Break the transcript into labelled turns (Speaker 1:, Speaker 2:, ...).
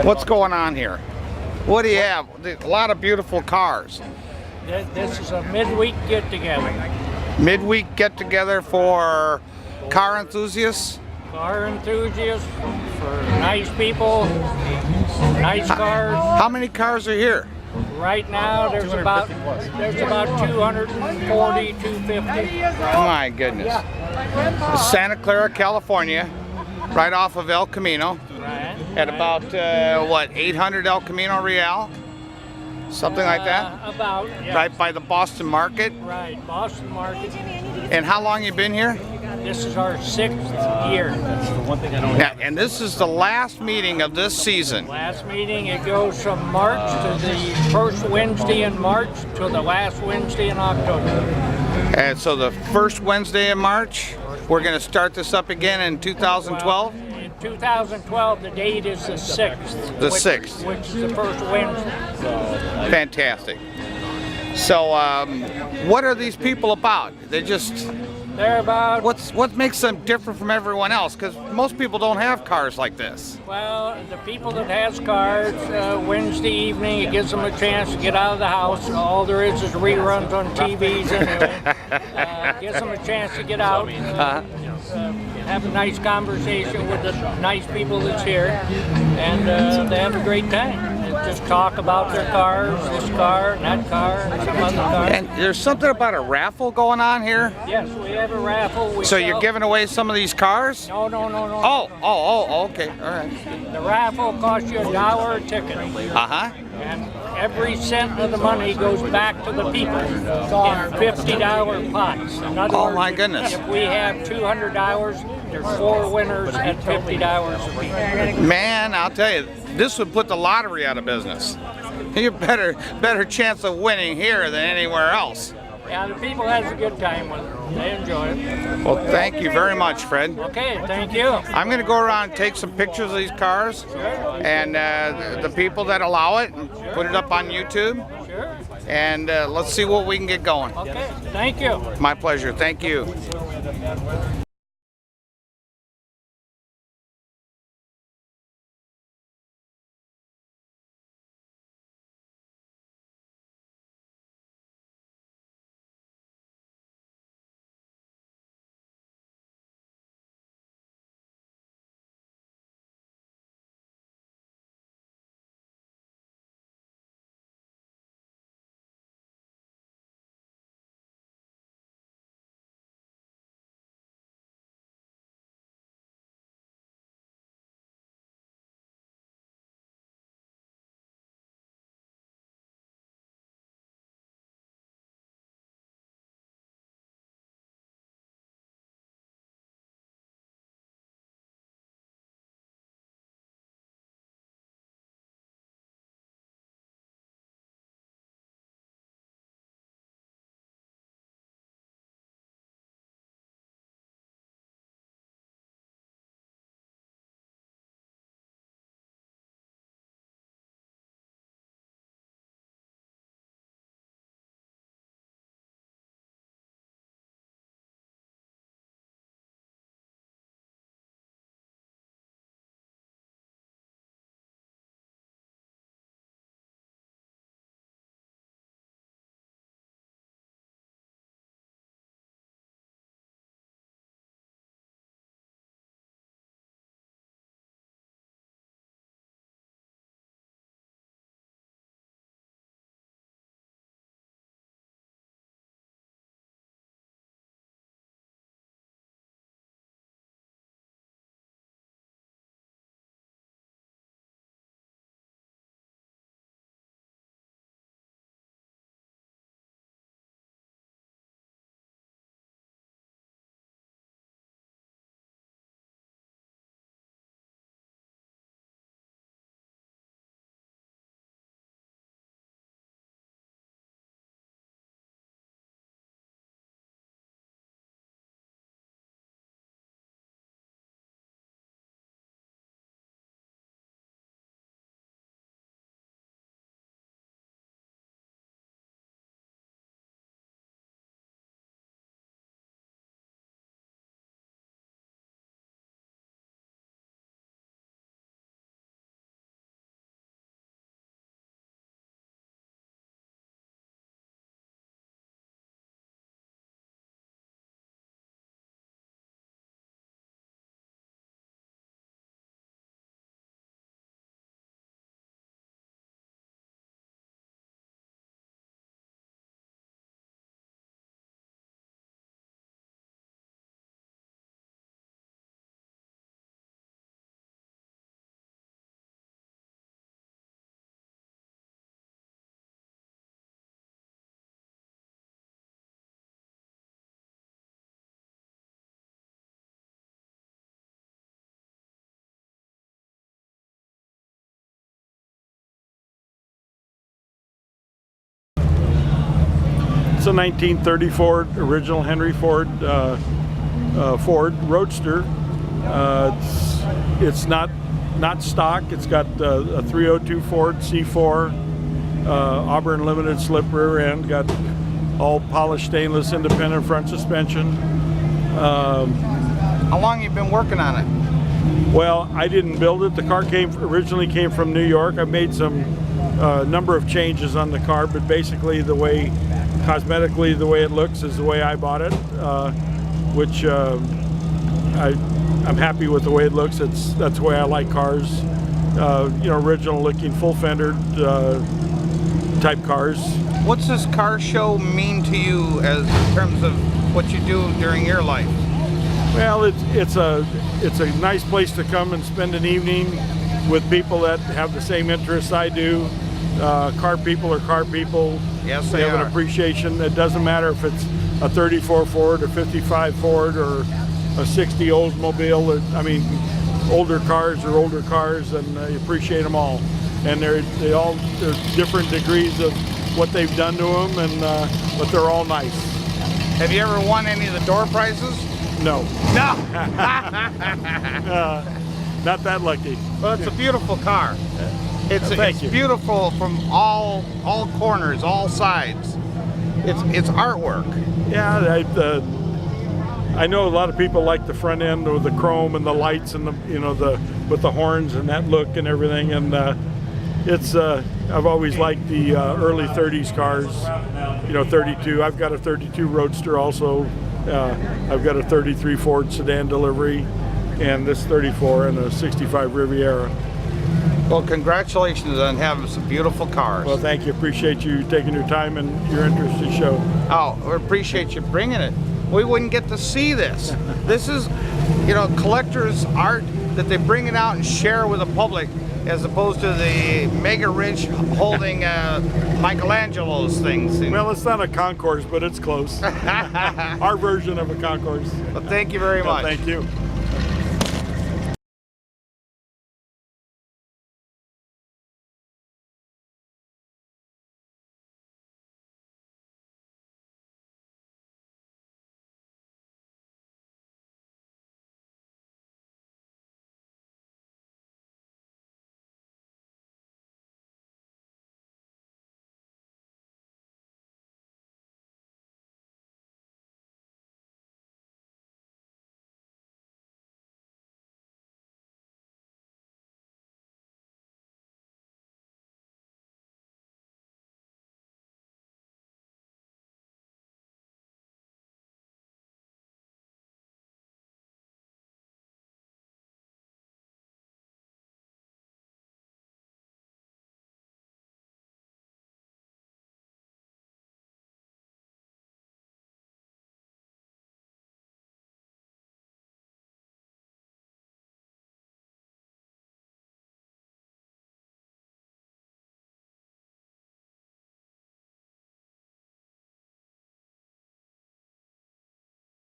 Speaker 1: What's going on here? What do you have? A lot of beautiful cars.
Speaker 2: This is a midweek get-together.
Speaker 1: Midweek get-together for car enthusiasts?
Speaker 2: Car enthusiasts, for nice people, nice cars.
Speaker 1: How many cars are here?
Speaker 2: Right now, there's about 240, 250.
Speaker 1: My goodness. Santa Clara, California, right off of El Camino.
Speaker 2: Right.
Speaker 1: At about, what, 800 El Camino Real? Something like that?
Speaker 2: About, yeah.
Speaker 1: Right by the Boston Market?
Speaker 2: Right, Boston Market.
Speaker 1: And how long you been here?
Speaker 2: This is our 6th year.
Speaker 3: That's the one thing I don't
Speaker 1: Yeah, and this is the last meeting of this season.
Speaker 2: Last meeting, it goes from March to the first Wednesday in March to the last Wednesday in October.
Speaker 1: And so the first Wednesday in March, we're going to start this up again in 2012?
Speaker 2: In 2012, the date is the 6th.
Speaker 1: The 6th.
Speaker 2: Which is the first Wednesday.
Speaker 1: Fantastic. So, what are these people about?
Speaker 2: They're about,
Speaker 1: What makes them different from everyone else? Because most people don't have cars like this.
Speaker 2: well, the people that has cars, Wednesday evening, it gives them a chance to get out of the house. All there is reruns on TVs anyway. Gives them a chance to get out, have a nice conversation with the nice people that's here, and they have a great time. Just talk about their cars, this car, and that car, and some other car.
Speaker 1: And there's something about a raffle going on here?
Speaker 2: Yes, we have a raffle.
Speaker 1: So you're giving away some of these cars?
Speaker 2: No.
Speaker 1: Oh, okay, all right.
Speaker 2: The raffle costs you $1 a ticket.
Speaker 1: Uh-huh.
Speaker 2: And every cent of the money goes back to the people in $50 pots. In other
Speaker 1: Oh,
Speaker 2: words,
Speaker 1: my goodness.
Speaker 2: If we have $200, there's 4 winners at $50 apiece.
Speaker 1: Man, I'll tell you, this would put the lottery out of business. You better chance of winning here than anywhere else.
Speaker 2: Yeah, the people has a good time with it. They enjoy it.
Speaker 1: Well, thank you very much, Fred.
Speaker 2: Okay, thank you.
Speaker 1: I'm going to go around and take some pictures of these cars and the people that allow it and put it up on YouTube.
Speaker 2: Sure.
Speaker 1: And let's see what we can get going.
Speaker 2: Okay, thank you.
Speaker 1: My pleasure. Thank you.
Speaker 3: a 1930 Ford, original Henry Ford Ford Roadster. It's not stock. It's got a 302 Ford C4, Auburn limited slip rear end, got all polished stainless independent front suspension.
Speaker 1: How long have you been working on it?
Speaker 3: Well, I didn't build it. The car originally came from New York. I made some number of changes on the car, but basically cosmetically the way it looks is the way I bought it, which I'm happy with the way it looks. That's the way I like cars. Original looking, full fendered type cars.
Speaker 1: What's this car show mean to you as in terms of what you do during your life?
Speaker 3: Well, it's a nice place to come and spend an evening with people that have the same interests I do. Car people are car people.
Speaker 1: Yes,
Speaker 3: they have an appreciation. It doesn't matter if it's a 34 Ford or 55 Ford or a 60 Oldsmobile. I mean, older cars are older cars, and I appreciate them all. And there's different degrees of what they've done to them, but they're all nice.
Speaker 1: Have you ever won any of the door prizes?
Speaker 3: No.
Speaker 1: No.
Speaker 3: Not that lucky.
Speaker 1: Well, it's a beautiful car. It's beautiful from all corners, all sides. It's artwork.
Speaker 3: Yeah, I know a lot of people like the front end with the chrome and the lights and with the horns and that look and everything. And I've always liked the early 30s cars. 32. I've got a 32 Roadster also. I've got a 33 Ford sedan delivery, and this 34 and a 65 Riviera.
Speaker 1: Well, congratulations on having some beautiful cars.
Speaker 3: Well, thank you. Appreciate you taking your time and your interest to show.
Speaker 1: Oh, we appreciate you bringing it. We wouldn't get to see this. This is, collectors' art that they bring it out and share with the public, as opposed to the mega rich holding Michelangelo's things.
Speaker 3: Well, it's not a concourse, but it's close. Our version of a concourse.
Speaker 1: Well, thank you very much.
Speaker 3: Thank you.